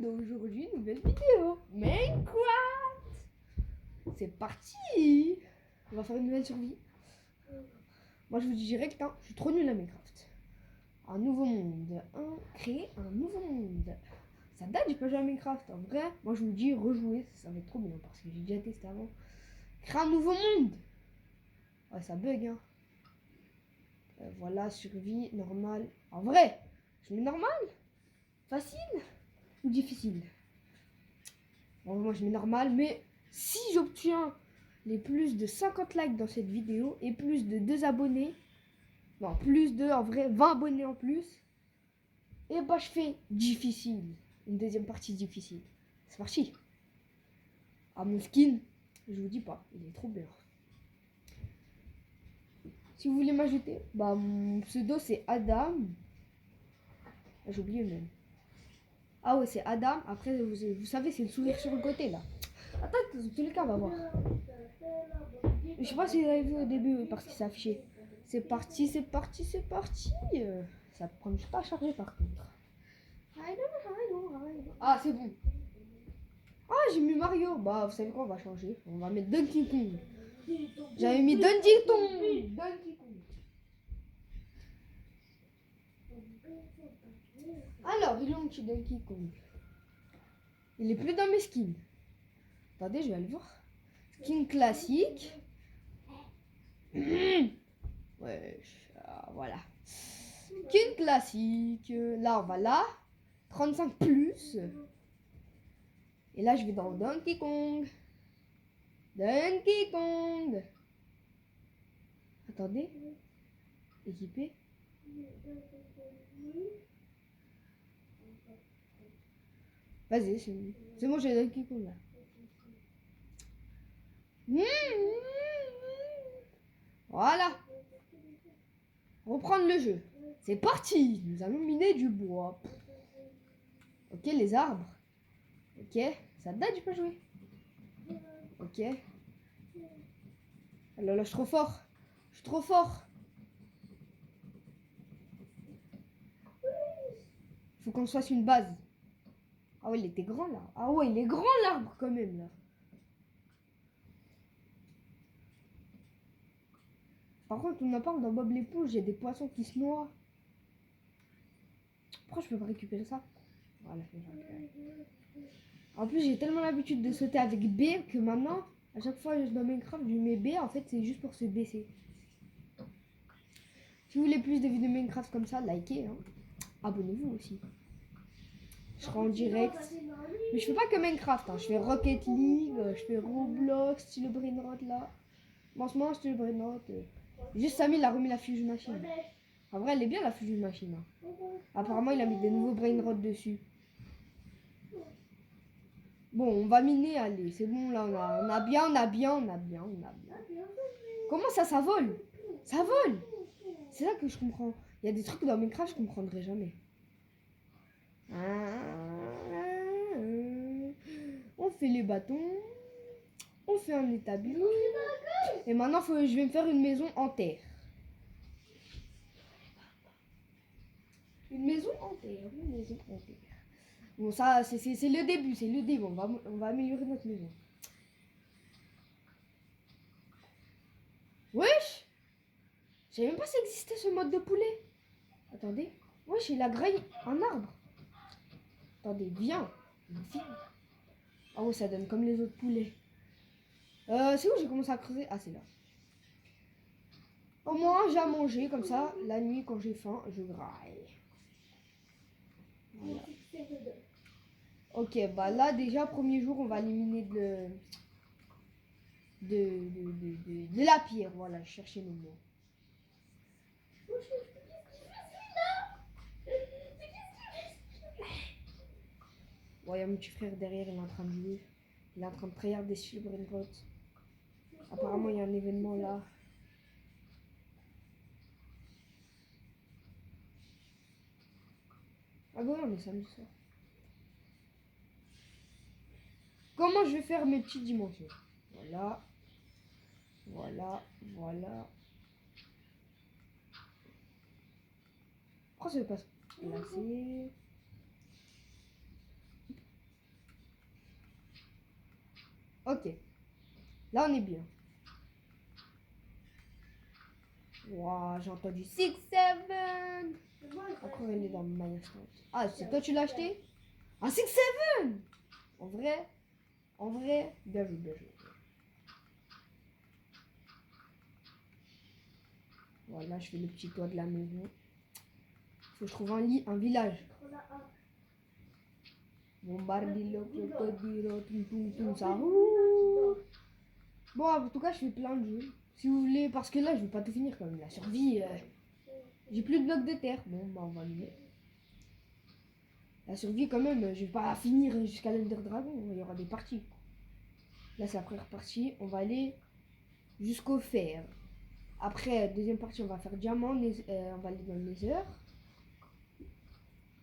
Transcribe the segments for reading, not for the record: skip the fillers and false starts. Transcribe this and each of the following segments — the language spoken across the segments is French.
monde, aujourd'hui nouvelle vidéo. Minecraft. C'est parti. On va faire une nouvelle survie. Moi je vous dis direct, hein, je suis trop nul à Minecraft. Un nouveau monde, créer un nouveau monde. Ça date, j'ai pas joué à Minecraft. En vrai, moi je vous dis rejouer, ça va être trop bien parce que j'ai déjà testé avant. Créer un nouveau monde. Ouais, ça bug, hein. Voilà, survie, normal. En vrai, je mets normal, facile ou difficile. Bon, moi je mets normal, mais si j'obtiens les plus de 50 likes dans cette vidéo et plus de 2 abonnés, non, plus de, en vrai, 20 abonnés en plus, et bah je fais difficile. Une deuxième partie difficile. C'est parti. Ah, mon skin, je vous dis pas, il est trop bien. Si vous voulez m'ajouter, bah mon pseudo c'est Adam. Ah, j'ai oublié même. Ah ouais, c'est Adam. Après, vous savez, c'est le sourire sur le côté là. Attends, dans tous les cas, on va voir. Je sais pas si vous avez vu au début parce qu'il s'est affiché. C'est parti, c'est parti, c'est parti. Ça prend juste pas à charger par contre. Ah, c'est bon. Ah, j'ai mis Mario. Bah, vous savez quoi, on va changer. On va mettre Donkey Kong. J'avais mis Donkey Kong. Donkey Kong. Alors, il est où mon petit Donkey Kong? Il est plus dans mes skins. Attendez, je vais aller voir. Skin classique. Ouais, voilà. Skin classique. Là, on va là. 35 plus. Et là, je vais dans Donkey Kong. Donkey Kong. Attendez. Équipé. Vas-y, c'est bon, j'ai Donkey Kong là. Voilà. Reprendre le jeu. C'est parti. Nous allons miner du bois. Ok, les arbres. Ok, ça date, j'ai pas joué. Ok. Oh là là, je suis trop fort. Je suis trop fort. Faut qu'on se fasse une base. Ah ouais, il était grand là. Ah ouais, il est grand l'arbre quand même là. Par contre, on en parle dans Bob l'éponge, il y a des poissons qui se noient. Pourquoi je peux pas récupérer ça? Voilà, je vais récupérer. En plus, j'ai tellement l'habitude de sauter avec B que maintenant, à chaque fois que je dans Minecraft, je mets B, en fait, c'est juste pour se baisser. Si vous voulez plus de vidéos Minecraft comme ça, likez. Hein. Abonnez-vous aussi. Je serai en direct. Mais je fais pas que Minecraft. Hein. Je fais Rocket League, je fais Roblox, style Brainrot là. En ce moment, style Brainrot. Juste Samy, il a remis la Fusion Machine. En vrai, elle est bien la Fusion Machine. Hein. Apparemment, il a mis des nouveaux Brainrot dessus. Bon, on va miner, allez. C'est bon, là, on a bien. Comment ça vole? Ça vole! C'est là que je comprends. Il y a des trucs dans Minecraft, je comprendrai jamais. On fait les bâtons. On fait un établi. Et maintenant, je vais me faire une maison en terre. Une maison en terre. Bon, ça, c'est le début, On va améliorer notre maison. Wesh! Je savais même pas si existait ce mode de poulet. Attendez. Wesh, il a graillé un arbre. Attendez, viens. Ah ouais, ça donne comme les autres poulets. C'est où j'ai commencé à creuser? Ah, c'est là. Au moins, j'ai à manger, comme ça, la nuit, quand j'ai faim, je graille. Voilà. Ok, bah là, déjà, premier jour, on va éliminer de la pierre. Voilà, chercher le mot. Ouais, il y a mon petit frère derrière, il est en train de jouer. Il est en train de regarder sur le Brainrot. Apparemment, il y a un événement là. Ah bon, on est samedi soir. Comment je vais faire mes petites dimensions? Voilà. Pourquoi ça ne veut pas se placer? Ok. Là, on est bien. Waouh, j'ai entendu 6, 7. Encore, elle est dans ma Minecraft. Ah, c'est toi, tu l'as acheté? Un 6, 7. En vrai, bien joué, bien joué. Voilà, je fais le petit toit de la maison. Faut que je trouve un village. Bombardilo, crocodilo, ça. Bon, en tout cas, je fais plein de jeux. Si vous voulez, parce que là, je vais pas tout finir quand même. La survie, j'ai plus de blocs de terre. Bon, bah, on va le mettre. La survie, quand même, je vais pas finir jusqu'à l'Ender Dragon. Il y aura des parties. Là, c'est la première partie. On va aller jusqu'au fer. Après, deuxième partie, on va faire diamant. On va aller dans le nether.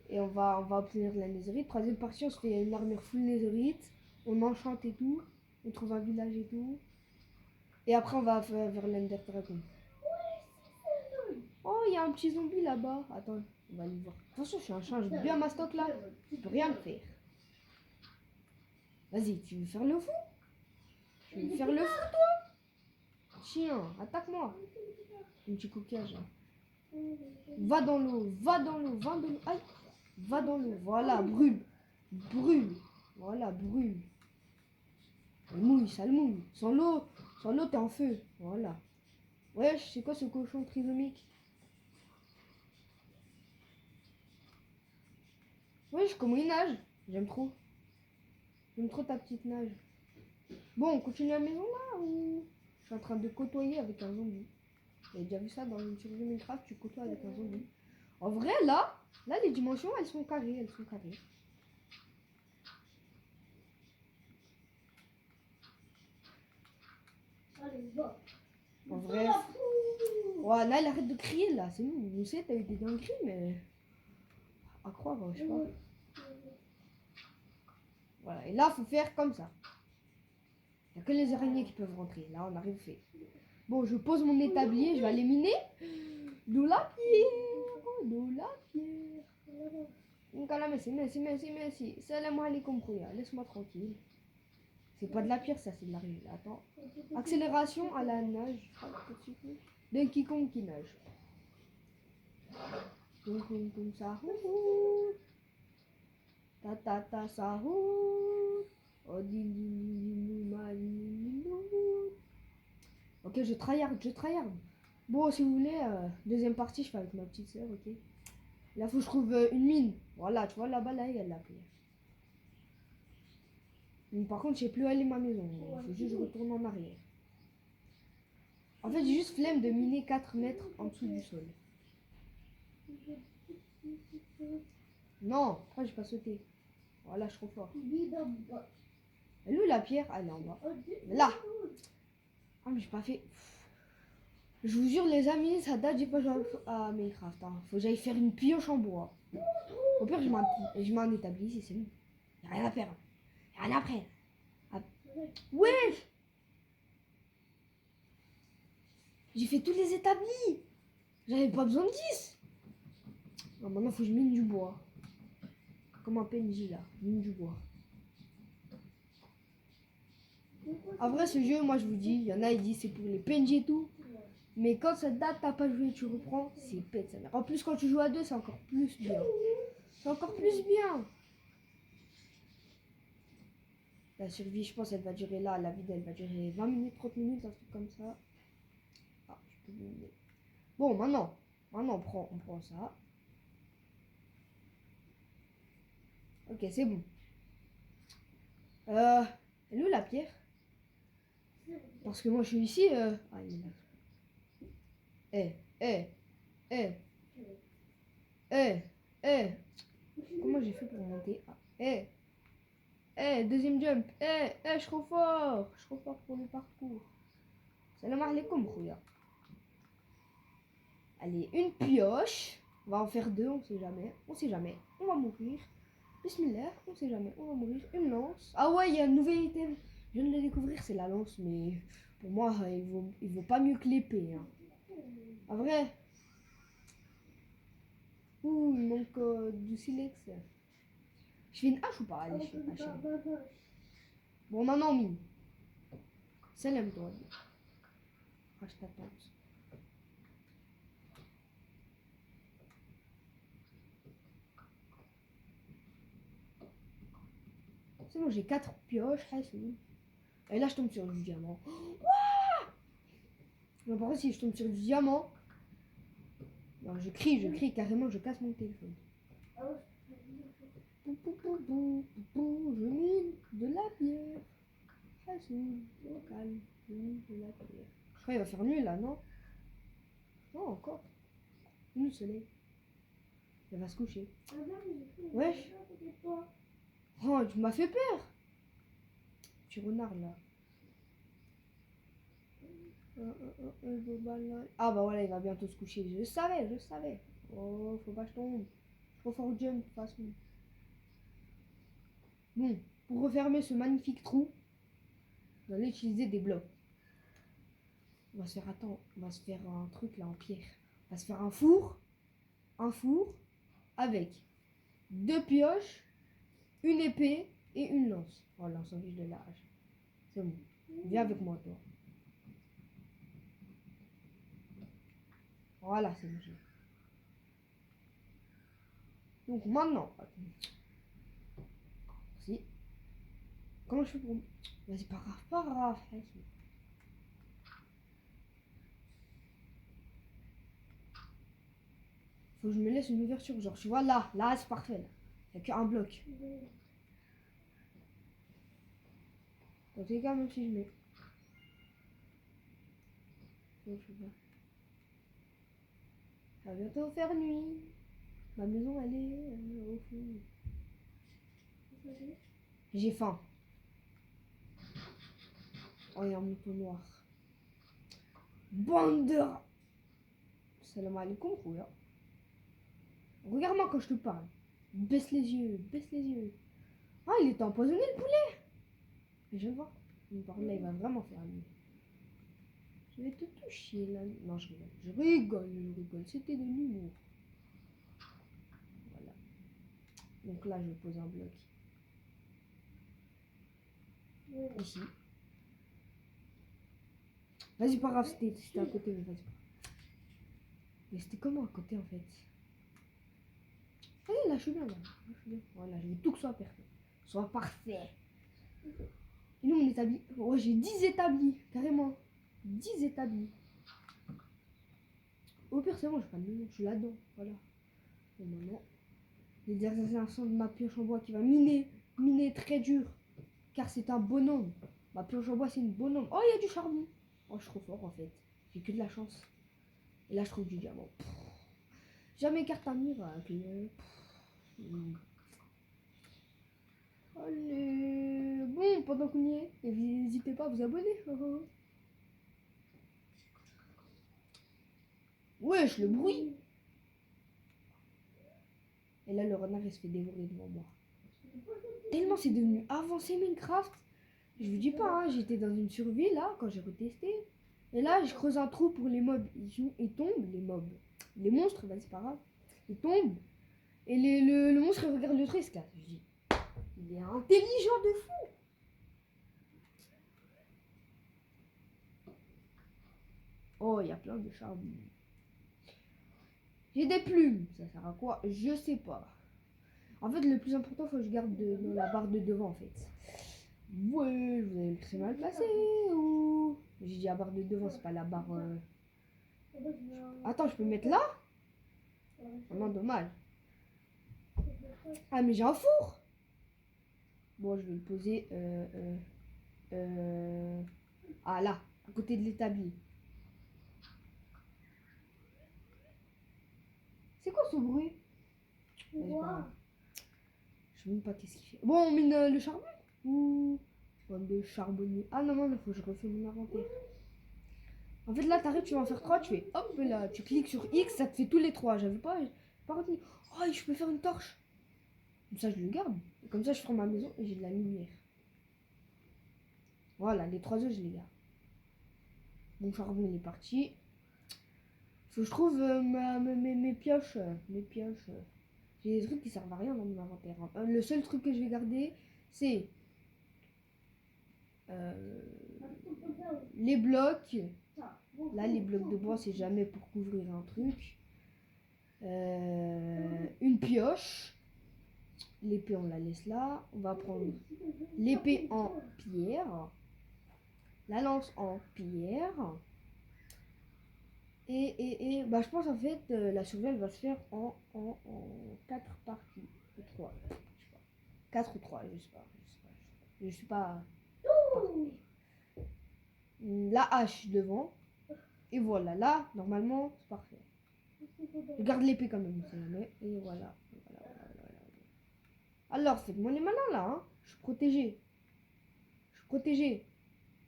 Et on va obtenir la netherite. Troisième partie, on se fait une armure full netherite. On enchante et tout. On trouve un village et tout. Et après, on va vers l'Ender Dragon. Oh, il y a un petit zombie là-bas. Attends, on va aller voir. Attention, je suis un chat, j'ai bien ma stock là. Je peux rien faire. Vas-y, tu veux faire le fou? Tu veux faire le fou, toi? Chien, attaque-moi. Un petit coquillage. Va dans l'eau, va dans l'eau, va dans l'eau. Aïe, va dans l'eau. Voilà, brûle. Brûle. Voilà, brûle. Ça le mouille, ça le mouille. Sans l'eau, t'es en feu. Voilà. Wesh, c'est quoi ce cochon trisomique? Wesh, comment il nage? J'aime trop. J'aime trop ta petite nage. Bon, on continue la maison là ou... Je suis en train de côtoyer avec un zombie. Vous avez déjà vu ça dans une survie Minecraft, tu côtoies avec un zombie. En vrai, là, les dimensions, elles sont carrées, En vrai... Ouais, là, elle arrête de crier, là. C'est nous. On sait, t'as eu des dingueries, mais... À croire, je sais pas. Voilà, et là, faut faire comme ça. Il n'y a que les araignées qui peuvent rentrer. Là, on arrive fait. Bon, je pose mon établi, je vais aller miner. De la pierre. De la pierre. Merci. Salam alaikum, Khouya. Laisse-moi tranquille. C'est pas de la pierre, ça, c'est de l'argile. Attends. Accélération à la nage. D'un quiconque qui nage. Ça. Ta ta ta ça. Ok, je tryhard. Bon, si vous voulez, deuxième partie, je fais avec ma petite soeur, ok. Là, faut que je trouve une mine. Voilà, tu vois, là-bas, là, il y a de la pierre. Mais par contre, je sais plus où aller ma maison. Il faut juste que je retourne en arrière. En fait, j'ai juste flemme de miner 4 mètres en dessous du sol. Non, pourquoi j'ai pas sauté? Voilà, je suis trop fort. Elle est où la pierre? Ah, elle est en bas. Là. Ah, mais j'ai pas fait... Je vous jure, les amis, ça date, j'ai pas joué à Minecraft. Hein. Faut que j'aille faire une pioche en bois. Au pire, je m'en établis ici, c'est bon. Y'a rien à faire. Y'a rien à faire. Ah. Wesh! J'ai fait tous les établis. J'avais pas besoin de 10. Non, maintenant, faut que je mine du bois. Comme un PNJ là, mine du bois. En vrai, ce jeu, moi je vous dis, il y en a, ils disent c'est pour les PNJ et tout. Mais quand cette date, t'as pas joué, tu reprends, c'est pète sa mère. En plus, quand tu joues à deux, c'est encore plus bien. C'est encore plus bien. La survie, je pense, elle va durer là. La vidéo, elle va durer 20 minutes, 30 minutes, un truc comme ça. Ah, je peux miner. Bon, maintenant, on prend ça. Ok, c'est bon. Elle est où la pierre? Parce que moi, je suis ici. Ah, il est là. Comment j'ai fait pour monter? Deuxième jump. Je suis trop fort. Je suis trop fort pour le parcours. Salam alaikum, Khouya. Allez, une pioche. On va en faire deux, on sait jamais. On va mourir. Bismillah, on sait jamais. On va mourir. Une lance. Ah ouais, il y a un nouvel item. Je viens de le découvrir, c'est la lance. Mais pour moi, il vaut pas mieux que l'épée. Hein. En vrai. Ouh, il manque du silex. Je fais une hache ou pas? Allez, je fais une hache. Bon, maintenant on mine. Salam-toi. Ah, je t'attends. C'est bon, j'ai 4 pioches. Ah, c'est bon. Et là, je tombe sur du diamant. Mais par contre, si je tombe sur du diamant, non, je crie carrément, je casse mon téléphone. Je mine de la pierre. Au calme, je mine de la pierre. Je crois qu'il va faire nuit là, non? Non, encore. Le soleil. Elle va se coucher. Ouais. Oh, tu m'as fait peur. Petit renard là. Ah bah voilà, il va bientôt se coucher. Je savais. Oh, faut pas que je tombe. Trop fort jump de toute façon. Bon, pour refermer ce magnifique trou, on va utiliser des blocs. On va se faire, attends, on va se faire un truc là en pierre. On va se faire un four avec 2 pioches, une épée et une lance. Voilà, on s'en fiche de l'âge. C'est bon. Viens avec moi, toi. Voilà, c'est bon. Donc maintenant, si. Comment je fais pour... Vas-y, pas grave. Faut que je me laisse une ouverture, genre, tu vois, là, c'est parfait. Là. Il n'y a qu'un bloc. Dans tous les cas, même si je mets... Non, je sais pas. Ça va bientôt faire nuit. Ma maison, elle est au fond. J'ai faim. Oh, il y a un mouton noir. Bande de rats. Salam alaikum, là. Regarde-moi quand je te parle. Baisse les yeux. Ah, il était empoisonné le poulet. Je vais voir. Il me parle là, il va vraiment faire nuit. Je vais te toucher là. Non, je rigole. C'était de l'humour. Voilà. Donc là, je pose un bloc. Ici. Vas-y, pas grave, c'était à côté, mais vas-y. Mais c'était comment à côté en fait? Allez, là, je suis bien là. Voilà, je veux tout que soit parfait. Soit parfait. Et nous, on établit. Oh, j'ai 10 établis, carrément. 10 établis. Au pire, c'est bon, je suis là-dedans. Voilà. Bon, maintenant, les derniers instants de ma pioche en bois qui va miner très dur. Car c'est un bonhomme. Ma pioche en bois, c'est une bonhomme. Oh, il y a du charbon. Oh, je suis trop fort en fait. J'ai que de la chance. Et là, je trouve du diamant. Jamais carte à miracle. Allez. Bon, pendant qu'on y est, n'hésitez pas à vous abonner. Wesh, le bruit. Et là, le renard, il se fait dévorer devant moi. Tellement c'est devenu avancé Minecraft. Je vous dis pas, hein, j'étais dans une survie là, quand j'ai retesté. Et là, je creuse un trou pour les mobs. Ils tombent, les mobs. Les monstres, bah c'est pas grave. Ils tombent. Et le monstre, il regarde le trou, il se casse. Je dis, il est intelligent de fou. Oh, il y a plein de charbon. J'ai des plumes. Ça sert à quoi? Je sais pas. En fait, le plus important, faut que je garde dans la barre de devant, en fait. Ouais, vous avez très mal placé ou... J'ai dit la barre de devant, c'est pas la barre... Attends, je peux mettre là? Oh non, dommage. Ah, mais j'ai un four. Bon, je vais le poser... Ah, là, à côté de l'établi. C'est quoi ce bruit? Ouais, je sais même pas qu'est-ce qu'il fait. Bon, on mine le charbon? Ou... Bande de charbonnier. Ah non, il faut que je refais mon inventaire. En fait, là, t'arrives, tu vas en faire 3, tu fais hop là, tu cliques sur X, ça te fait tous les 3. J'avais pas retenu. Oh, je peux faire une torche. Comme ça, je le garde. Et comme ça, je ferai ma maison et j'ai de la lumière. Voilà, les 3 œufs, je les garde. Mon charbon, il est parti. Faut que je trouve mes pioches. J'ai des trucs qui servent à rien dans mon inventaire. Le seul truc que je vais garder, c'est les blocs. Là, les blocs de bois, c'est jamais pour couvrir un truc. Une pioche. L'épée, on la laisse là. On va prendre l'épée en pierre. La lance en pierre. Et bah, je pense en fait la survie va se faire en 4 parties. 3, je sais pas. 4 ou 3, je sais pas. Je suis pas parfait. La hache devant. Et voilà, là, normalement, c'est parfait. Je garde l'épée quand même, si jamais. Et voilà. Alors, c'est moi les malins là, hein. Je suis protégé.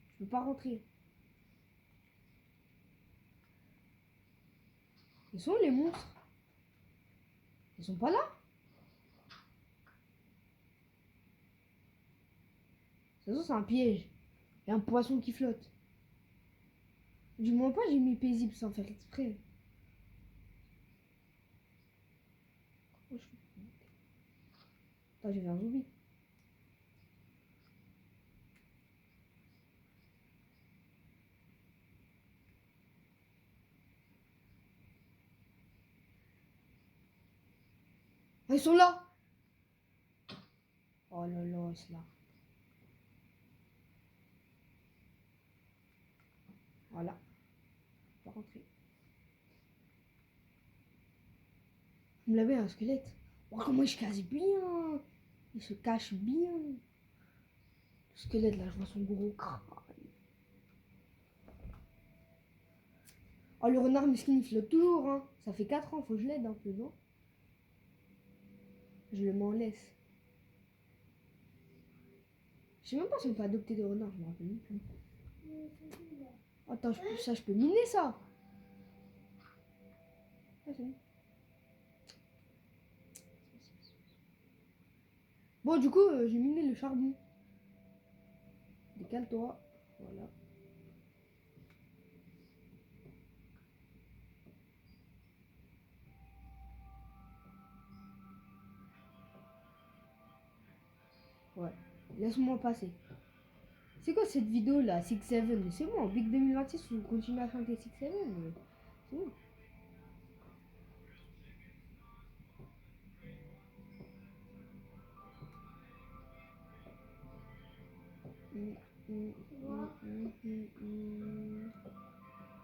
Je peux pas rentrer. Ils sont où, les monstres? Ils sont pas là? Ça c'est un piège. Il y a un poisson qui flotte. Du moins pas, j'ai mis paisible sans faire exprès. Oh, attends, j'ai vu un zombie. Ah, ils sont là! Oh là là, c'est là. Voilà. On va rentrer. Vous me l'avez un squelette. Oh, comment il se casse bien! Il se cache bien. Le squelette là, je vois son gros crâne. Oh, le renard mesquin, il flotte toujours, hein. Ça fait 4 ans, faut que je l'aide un peu, non? Je le m'en laisse. Je sais même pas si on peut adopter des renards, je me rappelle même plus. Attends, je peux miner ça. Ah, c'est bon. Bon, du coup, j'ai miné le charbon. Décale-toi. Voilà. Ouais. Laisse-moi passer. C'est quoi cette vidéo là, 6-7? C'est bon, Big 2026, vous continuez à chanter 6-7. C'est bon.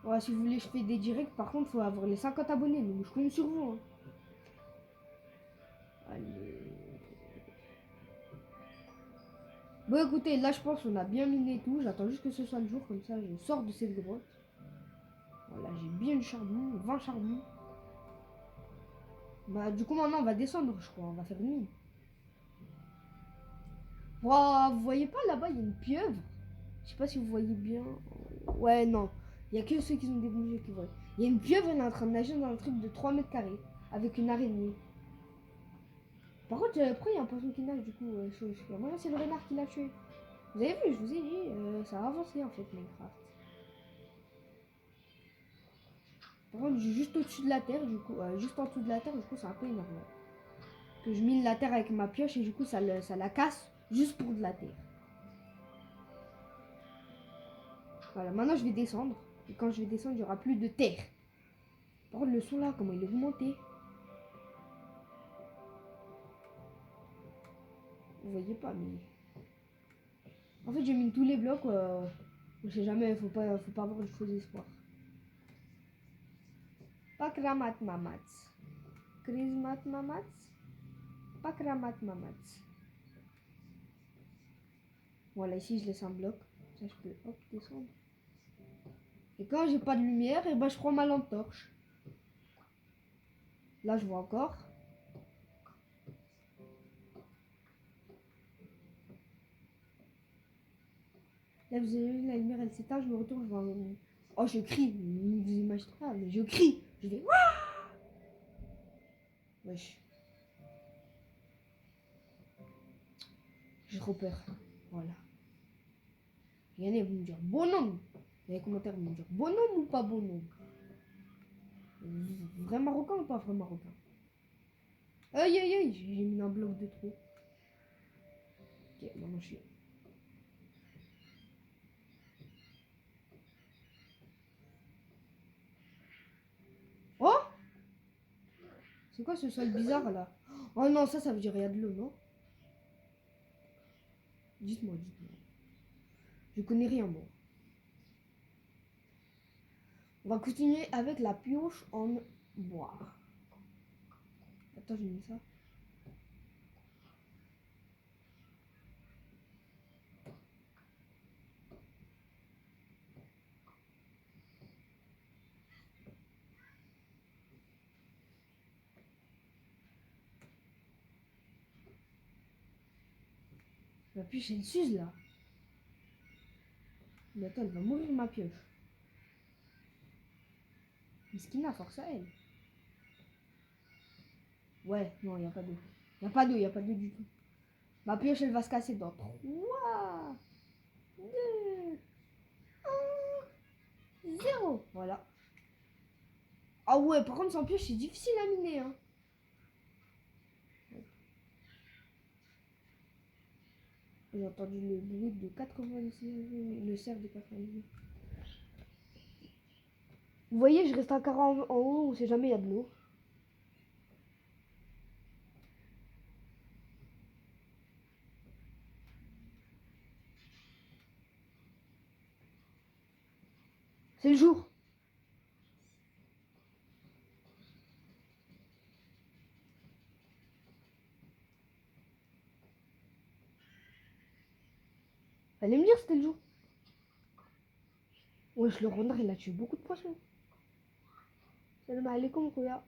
Ouais, si vous voulez, je fais des directs. Par contre, faut avoir les 50 abonnés. Donc, je compte sur vous. Hein. Allez. Bon, écoutez, là, je pense qu'on a bien miné et tout. J'attends juste que ce soit le jour. Comme ça, je sors de cette grotte. Voilà, j'ai bien du charbon. 20 charbons. Bah, du coup, maintenant, on va descendre, je crois. On va faire une mine. Wow, vous voyez pas là-bas, il y a une pieuvre. Je sais pas si vous voyez bien. Ouais, non. Il y a que ceux qui ont des bons yeux qui voient. Il y a une pieuvre, elle est en train de nager dans un truc de 3 mètres carrés. Avec une araignée. Par contre, pourquoi il y a un poisson qui nage du coup moi, c'est le renard qui l'a tué. Vous avez vu, je vous ai dit, ça a avancé en fait Minecraft. Par contre, juste au-dessus de la terre, du coup, juste en dessous de la terre, du coup, c'est un peu énervant. Que je mine la terre avec ma pioche et du coup, ça la casse juste pour de la terre. Voilà, maintenant je vais descendre. Et quand je vais descendre, il n'y aura plus de terre. Par contre, le son là, comment il est augmenté. Vous voyez pas, mais. En fait, j'ai mis tous les blocs. Je sais jamais, faut pas avoir de faux espoirs. Pas kramat mamats. Krismat mamats. Pas kramat mamats. Voilà, ici je laisse un bloc. Ça, je peux hop descendre. Et quand j'ai pas de lumière, et ben je prends ma lampe torche. Là, je vois encore. Là, vous avez vu, la lumière elle s'éteint, je me retourne, je vois un. Oh, je crie. Vous imaginez pas, mais je crie. Je vais. Wesh. J'ai trop peur. Voilà. Regardez, vous me dire bonhomme. Dans les commentaires, vous me dire bonhomme ou pas bonhomme. Vrai marocain ou pas vrai marocain. Aïe aïe aïe, j'ai mis un bloc de trop. Ok, maintenant je suis. C'est quoi ce sol bizarre là? Oh non, ça veut dire il y a de l'eau, non? Dites-moi, dites-moi. Je connais rien, moi. On va continuer avec la pioche en bois. Attends, j'ai mis ça. Ma pioche, elle s'use là. Mais attends, elle va mourir ma pioche. Mais ce qu'il a, force à elle. Ouais, non, il n'y a pas d'eau. Il n'y a pas d'eau, il n'y a pas d'eau du tout. Ma pioche, elle va se casser dans 3, 2, 1, 0. Voilà. Ah ouais, par contre, sans pioche, c'est difficile à miner. Hein. J'ai entendu le bruit de 96, le cerf de 98. Vous voyez, je reste encore en haut, on sait jamais, il y a de l'eau. C'est le jour. Allez me dire, c'était le jour. Wesh, le renard, il a tué beaucoup de poissons. Salam alaikum, Kouya.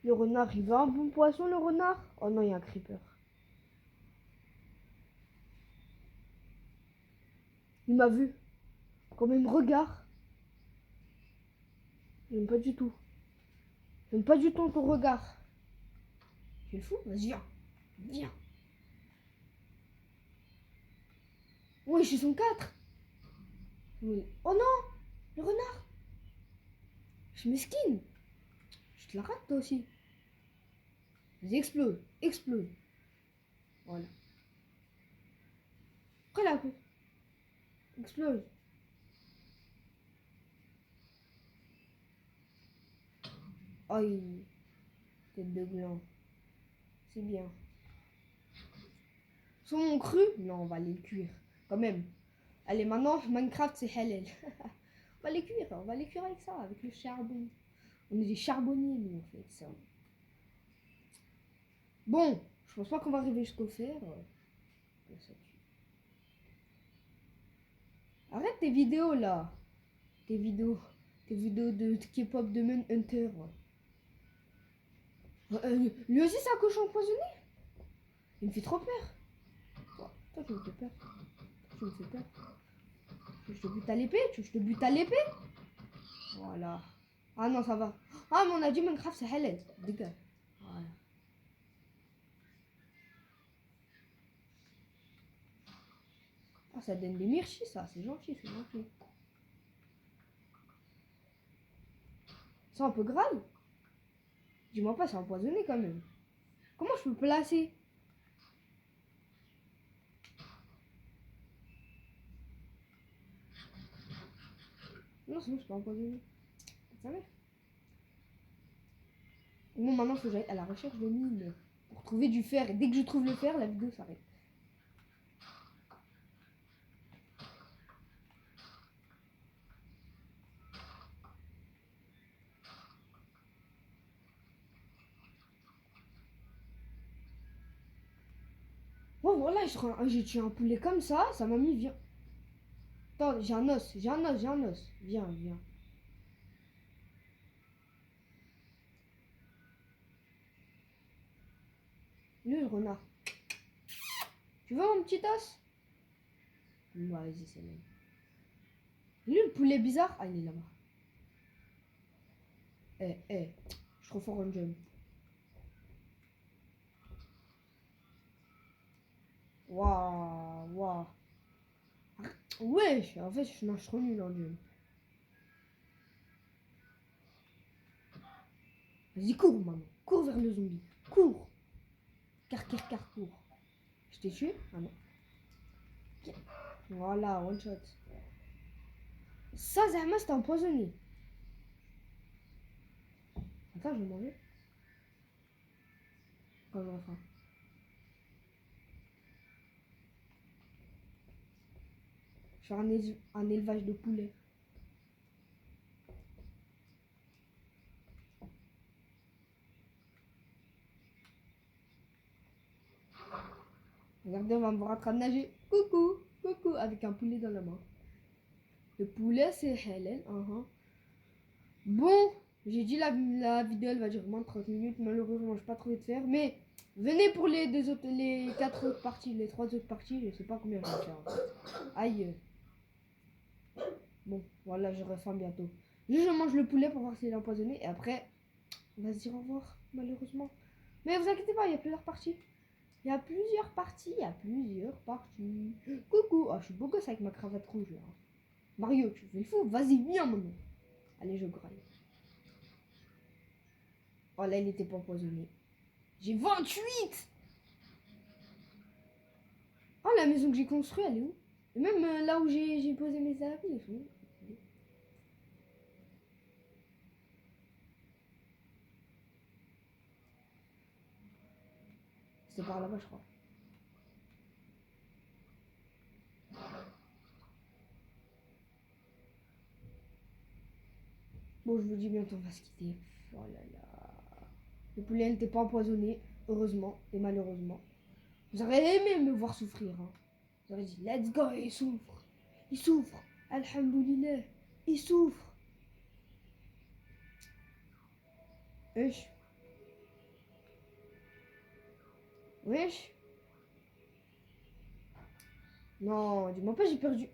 Le renard, il veut un bon poisson, le renard? Oh non, il y a un creeper. Il m'a vu. Quand même, regarde. J'aime pas du tout. J'aime pas du tout ton regard. Tu es fou? Vas-y, viens. Viens. Oui, je suis son 4. Oui. Oh non! Le renard! Je mesquine. Je te la rate, toi aussi. Vas-y, explose. Explose. Voilà. Après la queue. Explose. Aïe. Tête de gland. C'est bien. Sont cru? Non, on va les cuire. Quand même. Allez, maintenant, Minecraft, c'est halal. On va les cuire. On va les cuire avec ça, avec le charbon. On est des charbonniers, nous, en fait, ça. Bon, je pense pas qu'on va arriver jusqu'au fer. Arrête tes vidéos, là. Tes vidéos de K-pop de Hunter. Lui aussi, c'est un cochon empoisonné. Il me fait trop peur. Toi, tu me fais peur. Tu me fais peur. Je te bute à l'épée. Je te bute à l'épée. Voilà. Ah non, ça va. Ah, mais on a dit Minecraft, c'est halal. Dégage. Voilà. Ah, ça donne des mirchis, ça. C'est gentil, c'est gentil. C'est un peu grave. Dis-moi pas, c'est empoisonné quand même. Comment je peux placer? Non, sinon c'est pas empoisonné. Ça va. Bon, maintenant, il faut que j'aille à la recherche de mines pour trouver du fer. Et dès que je trouve le fer, la vidéo s'arrête. Bon, voilà, j'ai tué un poulet comme ça m'a mis, viens. Attends, j'ai un os. Viens, viens. Lui, le renard. Tu veux mon petit os? Vas-y, c'est même. Lui, le poulet bizarre. Ah, il est là-bas. Je suis trop fort en jump. Waouh. Ouais, en fait, je suis trop nul en jump. Vas-y, cours, maman. Cours vers le zombie. Cours. Car, cours. Je t'ai tué? Ah non. Voilà, one shot. Ça, Zahma, c'était empoisonné. Attends, je vais manger. Quand j'aurai faim. Je vais faire un élevage de poulets. Regardez, on va me voir en train de nager. Coucou, coucou, avec un poulet dans la main. Le poulet, c'est Helen. Bon, j'ai dit la vidéo, elle va durer moins de 30 minutes. Malheureusement, je n'ai pas trouvé de faire. Mais venez pour les 4 autres parties, les 3 autres parties. Je sais pas combien je vais faire. En fait. Aïe. Bon, voilà, j'aurai faim bientôt. Je mange le poulet pour voir s'il est empoisonné. Et après, on va se dire au revoir, malheureusement. Mais vous inquiétez pas, il y a plusieurs parties. Il y a plusieurs parties, Coucou, je suis beau gosse avec ma cravate rouge là. Mario, tu fais le fou, vas-y, viens maintenant. Allez, je graille. Oh là, il n'était pas empoisonné. J'ai 28. Oh, la maison que j'ai construite, elle est où? Et même là où j'ai posé mes habits, ils sont où? C'est par là-bas, je crois. Bon, je vous dis bientôt, on va se quitter. Oh là là. Le poulet n'était pas empoisonné, heureusement et malheureusement. Vous auriez aimé me voir souffrir. Hein. Vous auriez dit, let's go, il souffre. Il souffre. Alhamdoulilah. Il souffre. Wesh. Wesh. Non, dis-moi pas, j'ai perdu.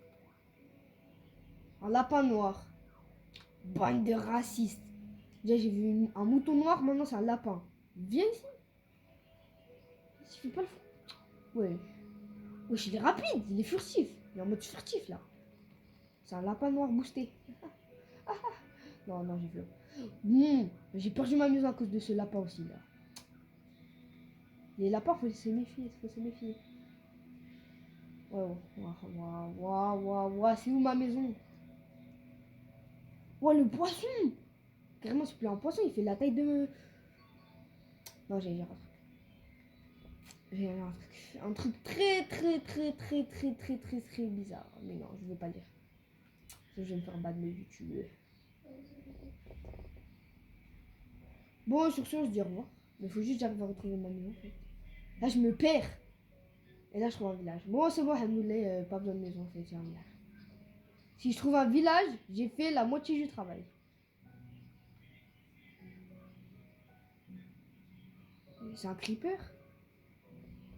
Un lapin noir. Bande de racistes. Déjà, j'ai vu un mouton noir, maintenant c'est un lapin. Viens ici. Il fait pas le fou. Ouais. Wesh, il est rapide, il est furtif. Il est en mode furtif là. C'est un lapin noir boosté. Non, non, j'ai fait. J'ai perdu ma maison à cause de ce lapin aussi là. Les lapins, faut se méfier, Ouais, c'est où ma maison? Ouais, le poisson! Carrément, c'est plus un poisson, il fait la taille de. Non, j'allais dire un truc. J'ai un truc très bizarre. Mais non, je veux pas le dire. Je vais me faire battre de YouTube. Bon, sur ce, on se dit au revoir. Mais faut juste que j'arrive à retrouver ma maison en fait. Là, je me perds. Et là, je trouve un village. Bon, c'est bon, alhamdoulilah, pas besoin de maison en fait, c'est un village. Si je trouve un village, j'ai fait la moitié du travail. C'est un creeper?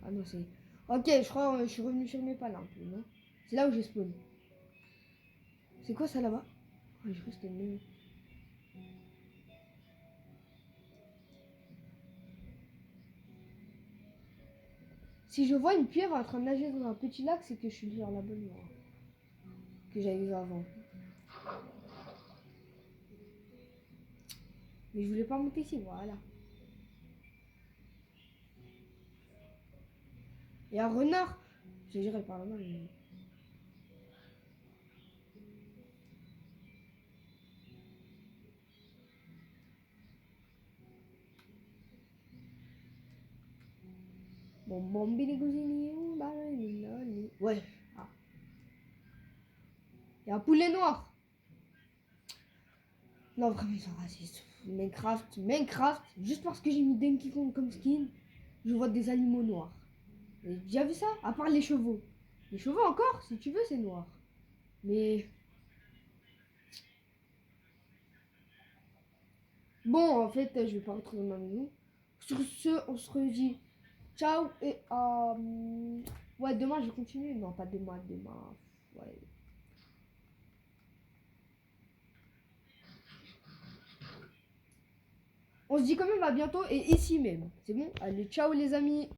Ah non, c'est. Ok, je crois que je suis revenu sur mes pas là un peu, non? C'est là où j'ai spawn. C'est quoi ça là-bas? Oh, je crois que c'était une maison. Si je vois une pieuvre en train de nager dans un petit lac, c'est que je suis sur la bonne voie. Que j'avais vu avant. Mais je voulais pas monter ici, voilà. Et un renard. Je dirais par là-bas, mais. Bon, bon, ouais. Ah. Il y a un poulet noir. Non, vraiment, ils sont racistes. Minecraft, juste parce que j'ai mis Donkey Kong comme skin, je vois des animaux noirs. J'ai déjà vu ça? À part les chevaux. Les chevaux encore, si tu veux, c'est noir. Mais bon, en fait, je vais pas retrouver ma maison. Sur ce, on se redit ciao et ouais, demain je vais continuer. Non, pas demain, demain. Ouais. On se dit quand même à bientôt et ici même. C'est bon? Allez, ciao les amis.